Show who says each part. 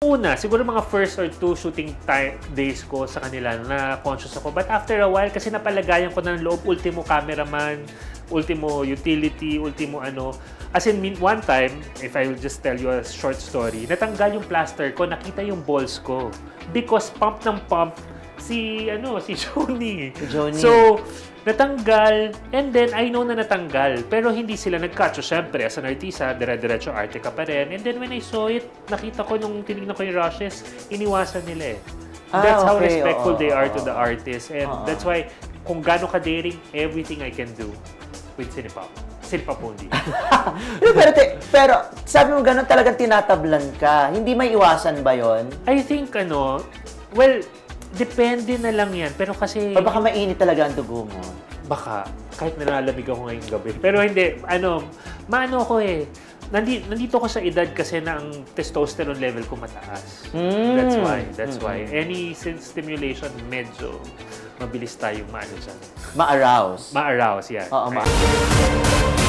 Speaker 1: una, siguro mga first or two shooting days ko sa kanila na conscious ako. But after a while, kasi napalagayan ko na ng loob, ultimo cameraman, ultimo utility, ultimo ano. As in, one time, if I will just tell you a short story, natanggal yung plaster ko, nakita yung balls ko. Because pump ng pump si Johnny. So, natanggal, and then I know na natanggal, pero hindi sila nag-cut. So, syempre, as an artista, dire-diretso arte ka pa rin. And then when I saw it, nakita ko nung tinignan ko yung rushes, iniwasan nila eh. That's how respectful they are to the artist. And that's why, kung gaano ka-daring, everything I can do with Cinepop. Cinepop only.
Speaker 2: pero sabi mo gano'n talagang tinatablan ka. Hindi may iwasan ba yon?
Speaker 1: I think, well, depende na lang yan. Pero kasi...
Speaker 2: O baka mainit talaga ang dugo mo?
Speaker 1: Baka. Kahit nalalamig ako ngayong gabi. Pero hindi, maano ko eh. Nandito ko sa edad kasi na ang testosterone level ko mataas. That's why. Any stimulation, medyo mabilis tayong maano dyan.
Speaker 2: Ma-arouse.
Speaker 1: Ma-arouse, yeah.
Speaker 2: Oo, ma-arouse.